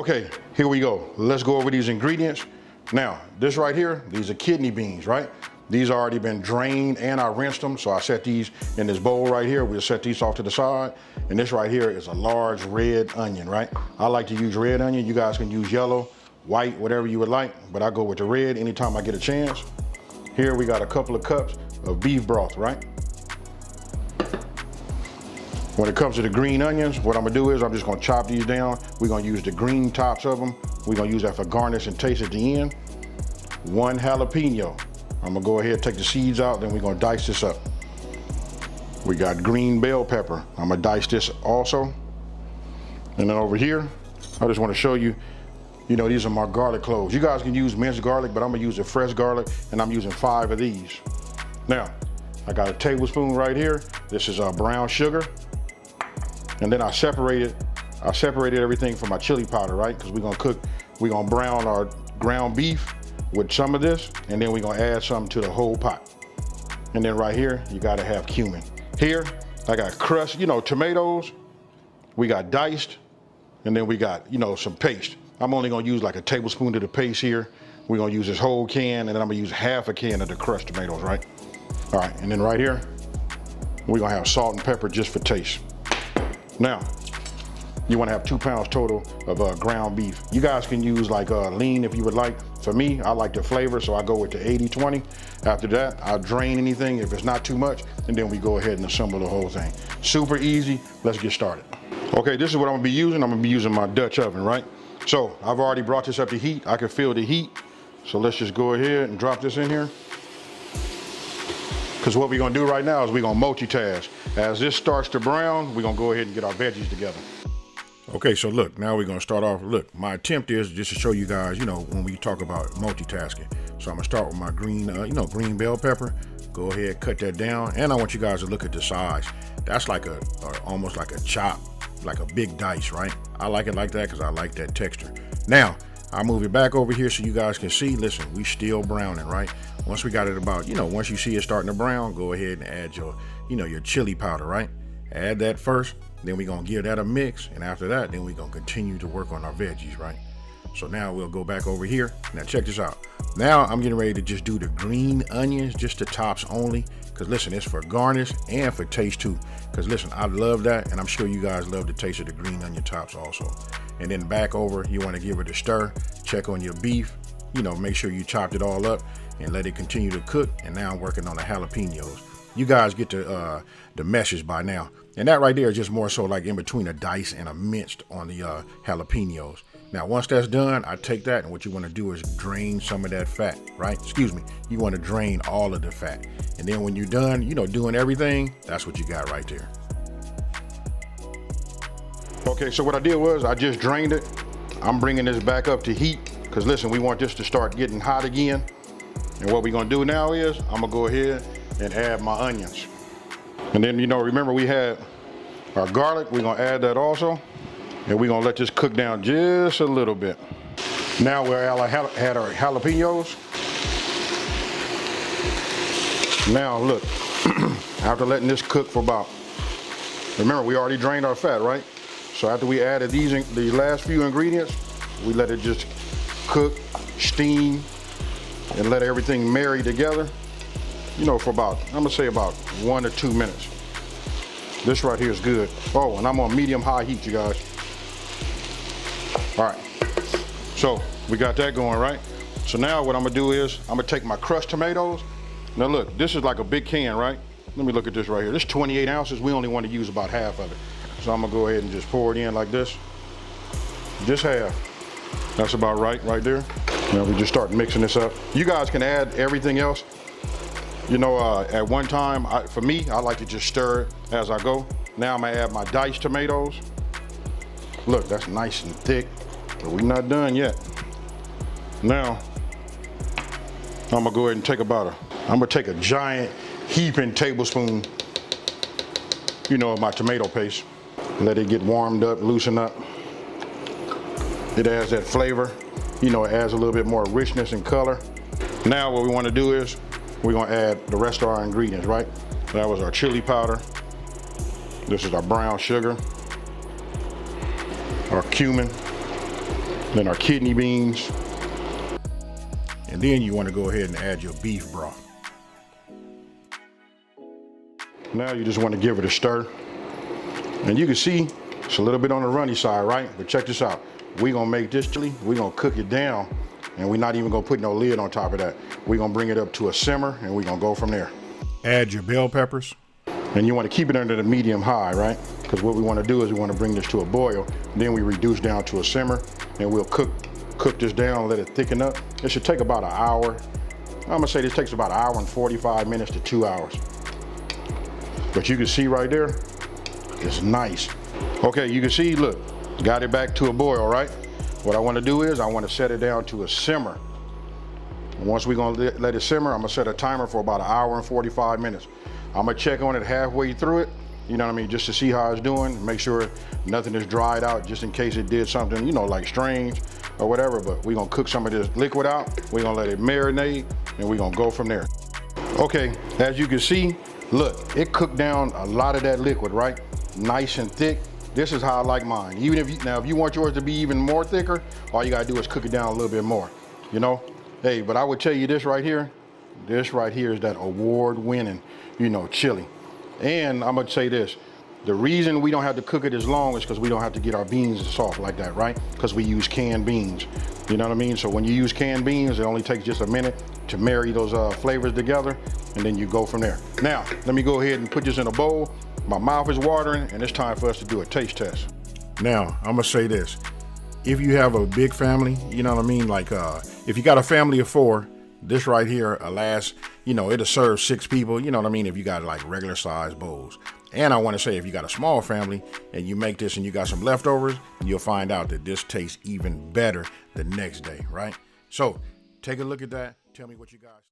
Okay, here we go. Let's go over these ingredients. Now, this right here, these are kidney beans, right? These already been drained and I rinsed them. So I set these in this bowl right here. We'll set these off to the side. And this right here is a large red onion, right? I like to use red onion. You guys can use yellow, white, whatever you would like, but I go with the red anytime I get a chance. Here we got a couple of cups of beef broth, right? When it comes to the green onions, what I'm gonna do is I'm just gonna chop these down. We're gonna use the green tops of them. We're gonna use that for garnish and taste at the end. 1 jalapeno. I'm gonna go ahead and take the seeds out, then we're gonna dice this up. We got green bell pepper. I'm gonna dice this also. And then over here, I just wanna show you, these are my garlic cloves. You guys can use minced garlic, but I'm gonna use the fresh garlic, and I'm using 5 of these. Now, I got a tablespoon right here. This is brown sugar. And then I separated everything from my chili powder, right? Because we're gonna brown our ground beef with some of this, and then we're gonna add some to the whole pot. And then right here, you gotta have cumin. Here, I got crushed, tomatoes. We got diced, and then we got, some paste. I'm only gonna use like a tablespoon of the paste here. We're gonna use this whole can, and then I'm gonna use half a can of the crushed tomatoes, right? All right, and then right here, we're gonna have salt and pepper just for taste. Now, you wanna have 2 pounds total of ground beef. You guys can use like lean if you would like. For me, I like the flavor, so I go with the 80-20. After that, I'll drain anything if it's not too much, and then we go ahead and assemble the whole thing. Super easy, let's get started. Okay, this is what I'm gonna be using. I'm gonna be using my Dutch oven, right? So, I've already brought this up to heat. I can feel the heat. So let's just go ahead and drop this in here. Because what we're gonna do right now is we're gonna multitask. As this starts to brown, we're gonna go ahead and get our veggies together. Okay, so look, now we're gonna start off. Look, my attempt is just to show you guys, when we talk about multitasking. So I'm gonna start with my green, green bell pepper. Go ahead, cut that down. And I want you guys to look at the size. That's like almost like a chop, like a big dice, right? I like it like that because I like that texture. Now, I'll move it back over here so you guys can see. Listen, we still browning, right? Once we got it about, once you see it starting to brown, go ahead and add your, your chili powder, right? Add that first, then we're gonna give that a mix, and after that, then we're gonna continue to work on our veggies, right? So now we'll go back over here. Now check this out. Now I'm getting ready to just do the green onions, just the tops only, because listen, it's for garnish and for taste too. Because listen, I love that, and I'm sure you guys love the taste of the green onion tops also. And then back over, you want to give it a stir, check on your beef, make sure you chopped it all up and let it continue to cook. And now I'm working on the jalapenos. You guys get the message by now. And that right there is just more so like in between a dice and a minced on the jalapenos. Now, once that's done, I take that, and what you want to do is drain some of that fat, right? Excuse me. You want to drain all of the fat. And then when you're done, doing everything, that's what you got right there. Okay, so what I did was I just drained it. I'm bringing this back up to heat because listen, we want this to start getting hot again. And what we're gonna do now is I'm gonna go ahead and add my onions. And then, remember we had our garlic. We're gonna add that also. And we're gonna let this cook down just a little bit. Now we're at our jalapenos. Now look, after letting this cook for remember we already drained our fat, right? So after we added the last few ingredients, we let it just cook, steam, and let everything marry together, for about, I'm gonna say about 1 or 2 minutes. This right here is good. Oh, and I'm on medium-high heat, you guys. All right, so we got that going, right? So now what I'm gonna do is I'm gonna take my crushed tomatoes. Now look, this is like a big can, right? Let me look at this right here. This is 28 ounces. We only want to use about half of it. So I'm gonna go ahead and just pour it in like this. Just half. That's about right there. Now we just start mixing this up. You guys can add everything else. At one time, for me, I like to just stir it as I go. Now I'm gonna add my diced tomatoes. Look, that's nice and thick, but we're not done yet. Now, I'm gonna go ahead and take I'm gonna take a giant heaping tablespoon, of my tomato paste. Let it get warmed up, loosen up. It adds that flavor. It adds a little bit more richness and color. Now what we want to do is we're going to add the rest of our ingredients, right? That was our chili powder. This is our brown sugar, our cumin, Then our kidney beans. And then you want to go ahead and add your beef broth. Now you just want to give it a stir. And you can see it's a little bit on the runny side, right? But check this out. We're gonna make this chili, we're gonna cook it down, and we're not even gonna put no lid on top of that. We're gonna bring it up to a simmer, and we're gonna go from there. Add your bell peppers. And you wanna keep it under the medium high, right? Because what we wanna do is we wanna bring this to a boil, then we reduce down to a simmer, and we'll cook this down, let it thicken up. It should take about an hour. I'm gonna say this takes about an hour and 45 minutes to 2 hours. But you can see right there, it's nice. Okay, you can see, look, got it back to a boil, right? What I wanna do is I wanna set it down to a simmer. And once we're gonna let it simmer, I'm gonna set a timer for about an hour and 45 minutes. I'm gonna check on it halfway through it, you know what I mean, just to see how it's doing, make sure nothing is dried out, just in case it did something, you know, like strange or whatever, but we're gonna cook some of this liquid out, we're gonna let it marinate, and we're gonna go from there. Okay, as you can see, look, it cooked down a lot of that liquid, right? Nice and thick. This is how I like mine. Even if you want yours to be even more thicker, all you gotta do is cook it down a little bit more, you know? Hey, but I would tell you this right here is that award-winning, you know, chili. And I'm gonna say this, the reason we don't have to cook it as long is because we don't have to get our beans soft like that, right? Because we use canned beans, you know what I mean? So when you use canned beans, it only takes just a minute to marry those flavors together, and then you go from there. Now, let me go ahead and put this in a bowl. My mouth is watering, and it's time for us to do a taste test. Now, I'm gonna say this. If you have a big family, you know what I mean? Like, if you got a family of 4, this right here, you know, it'll serve 6 people, you know what I mean? If you got like regular size bowls. And I wanna say, if you got a small family and you make this and you got some leftovers, you'll find out that this tastes even better the next day, right? So, take a look at that. Tell me what you guys